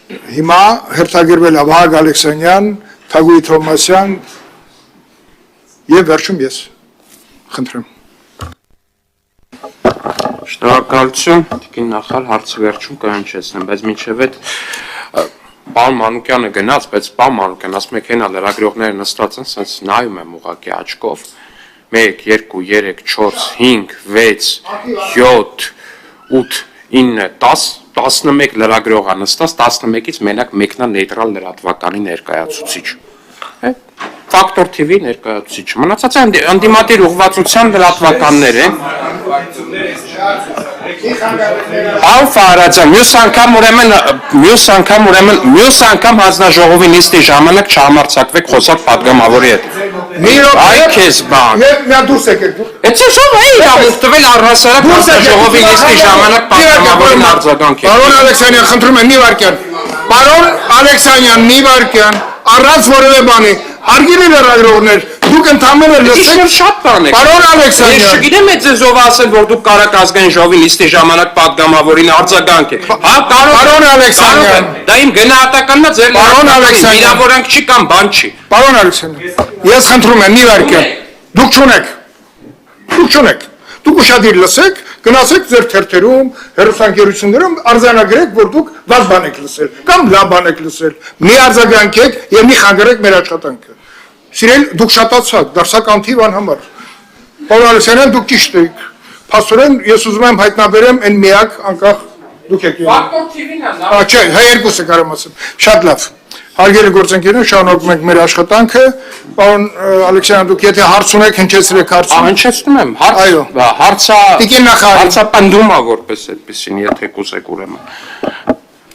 Հիմա հերթագրվել է Վահագ Ալեքսանյան, Թագուհի Թովմասյան եւ վերջում ես։ Խնդրեմ։ Շնորհակալություն, Տիկին նախարար, հարցը վերջում կհնչեցնեմ, բայց մինչև այդ Պարոն Մանուկյանը գնաց, բայց պարոն Մանուկյան, ասում եք հենա լրագրողները նստած են, սենց նայում եմ ուղղակի աչքով, 1, 2, 3, 4, 5, 6, 7, 8, 9, 10, 11 լրագրող է նստած, 11-ից մենակ մեկն է նեյտրալ լրատվականի ներկայացուցիչ։ Ֆակտոր TV ներկայացուցիչ։ Մնացածը ընդդիմադիր ուղղվածության լրատվականներ են։ Պարոն Ֆարաջան, մյուս անգամ հանձնաժողովի նիստի ժամանակ չհամարձակվեք խոսակ պատգամավորի հետ։ Այ քեզ բան։ Մի դուրս եկեք։ Էդ ո՞վ է իրավունք տվել առհասարակ հանձնաժողովի նիստի ժամանակ պատգամավորին արձագանքի։ Պարոն Ալեքսանյան, խնդրում եմ մի վարքյան։ Պարոն Ալեքսանյան, մի վարքյան, առանց որևէ բանի, հարգելի լրագրողներ, դուք ընդհանրապես լսեք շատ բան եք։ Պարոն Ալեքսանյան, ես չգիտեմ այդ ձեզ ով ասել, որ դուք կարաք ազգային ժողովի նիստի ժամանակ պատգամավորին արձագանքեք։ Հա, Պարոն Ալեքսանյան, դա իմ գնահատականն է, ձեր Պարոն Ալեքսանյան, վիրավորանք չի կամ բան չի։ Պարոն Ալեքսանյան, ես խնդրում եմ մի վարքյան, դուք չունեք, դուք ուշադիր լսեք, գնացեք ձեր թերթերում, հեռուստաընկերություններում արձանագրեք, որ դուք վատ բան եք լսել կամ լավ բան եք լսել, մի արձագանքեք եւ մի խանգարեք մեր աշխատանքը։ Սիրել, դուք շատացաք, դարձաք անթիվ անհամար։ Պարոն Ալեքսանյան, դուք ճիշտ եք։ Փաստորեն ես ուզում եմ հայտնաբերեմ այն միակ անկախ դուք եք։ Ֆակտոր TV-ն է։ Չէ, հա երկուսը կարող ասեմ։ Շատ լավ։ Հարգելի գործընկերներ, շարունակում ենք մեր աշխատանքը։ Պարոն Ալեքսանյան, դուք եթե հարց ունեք, հնչեցրեք հարցը։ Հնչեցնում եմ, Այո։ հարցը Տիկին նախարար։ հարցապնդում է որպես այդպեսին, եթե կուզեք ուրեմն։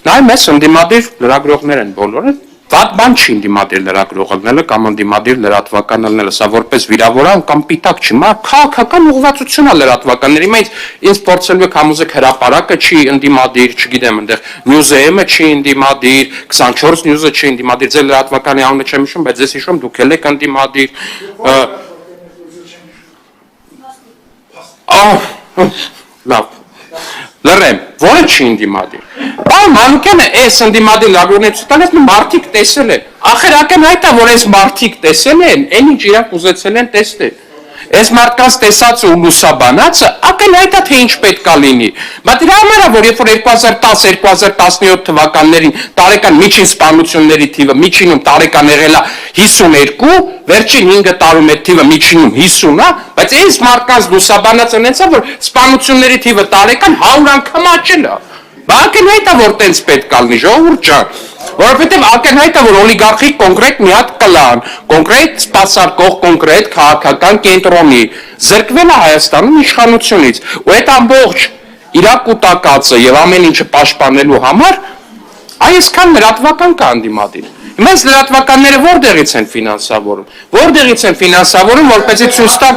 Նայ մեզ ընդդիմադիր լրագրողներ են բոլորը։ Վատ բան չի ընդդիմադիր լրագրողները կամ ընդդիմադիր լրատվականները, սա որպես վիրավորան կամ պիտակ չի, մա քաղաքական ուղղվածություն է լրատվականների, ինձ փորձելու եք համոզեք հրապարակը չի ընդդիմադիր, չգիտեմ, այնտեղ News-ը չի ընդդիմադիր, 24 News-ը չի ընդդիմադիր, ձեր լրատվականի անունը չեմ հիշում, բայց ես հիշում դուք եք ընդդիմադիր։ Լավ։ Լրեմ, որը չի ընդդիմադիր։ Պարոն Մանուկյանը այս ընդդիմադիր լրագրողներից տալիս մարդիկ տեսել են։ Ախր ակնհայտ է, որ այս մարդիկ տեսել են, այն ինչ իրանք ուզեցել են տեսնել։ Այս մարդկանց տեսածը ու լուսաբանածը ակնհայտ է, թե ինչ պետք է լինի։ Բայց դրա համար է, որ երբ որ 2010-2017 թվականներին տարեկան միջին սպանությունների թիվը միջինում տարեկան եղել է 52, վերջին 5 տարում այդ թիվը միջինում 50 է, բայց այս մարդկանց լուսաբանածը ունեցա, որ սպանությունների թիվը տարեկան 100 անգամ աճել է։ Ակնհայտ է, որ տենց պետք է լինի, ժողովուրդ ջան, որովհետև ակնհայտ է, որ օլիգարխի կոնկրետ մի հատ կլան, կոնկրետ սպասարկող, կոնկրետ քաղաքական կենտրոնի զրկվել է Հայաստանում իշխանությունից, ու այդ ամբողջ իր կուտակածը եւ ամեն ինչը պաշտպանելու համար այսքան լրատվական կա ընդդիմադիր։ Հիմա այս լրատվականները որտեղից են ֆինանսավորում, որպեսզի ցույց տան,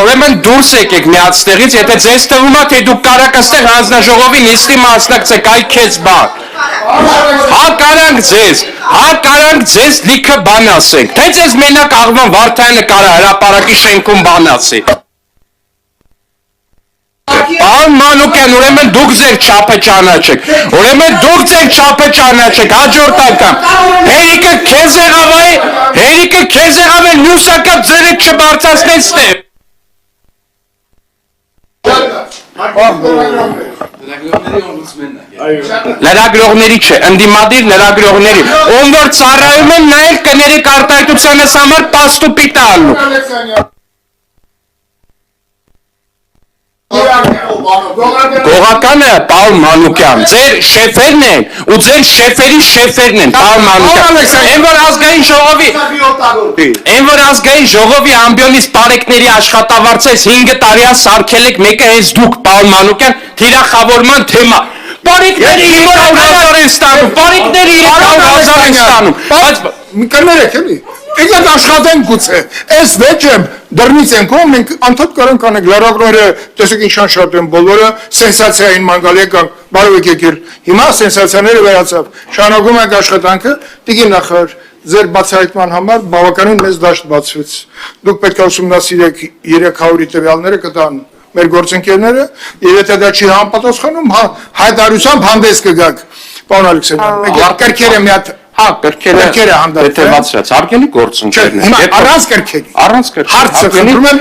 Ուրեմն դուրս եկեք միացտեղից, եթե ձեզ թվում է, թե դուք կարաք այստեղ հանձնաժողովի նիստի մասնակցեք, այ քեզ բան։ Հա կարանք ձեզ լիքը բան ասենք, թե ձեզ մենակ Աղվան Վարդայանը կարա հրապարակի շենքում բան ասի։ Պարոն Մանուկյան, ուրեմն դուք ձեր չափը ճանաչեք, հաջորդ անգամ, հերիկը քեզ եղավ է, մյուս անգամ ձերեք չբարձրացնես տեղ։ Լրագրողների չէ, ընդդիմադիր լրագրողների, ում որ ծառայում են նայել կների արտահայտությանս համար պաստուպի տալու։ Գողականը, պարոն Մանուկյան, ձեր շեֆերն են ու ձեր շեֆերի շեֆերն են, պարոն Մանուկյան, են որ ազգային ժողովի ամբիոնից պարեկների աշխատավարձես 5 տարիա սարքել եք, մեկը հենց դուք, պարոն Մանուկյան, թիրախավորման թեմա, պարեկների 300,000 են ստանում, Մի կներեք էլի, եկեք աշխատենք գուցե, այս վեճը դռնից ենք ում, մենք անդադ կարանք անենք, լրագրողները տեսեք ինչքան շատ են բոլորը, սենսացիային մանգալ եկանք, բարև եկել, հիմա սենսացիաները վերացավ, շարունակում ենք աշխատանքը, Տիկին նախարար, ձեր բացահայտման համար բավականին մեծ դաշտ բացվեց, դուք պետք է ուսումնասիրեք 300-ի տվյալները կտան մեր գործընկերները, եւ եթե դա չի համապատասխանում, հայտարարությամբ հանդես կգաք, պարոն Ալեքսանդրյան, կրկերը մի հատ Հա, կրկերը հանդարտվեն։ հետևացրած, հարգելի գործընկերներ, Հիմա առանց կրկերի, առանց կրկերի, հարցը հարգելի խնդրում եմ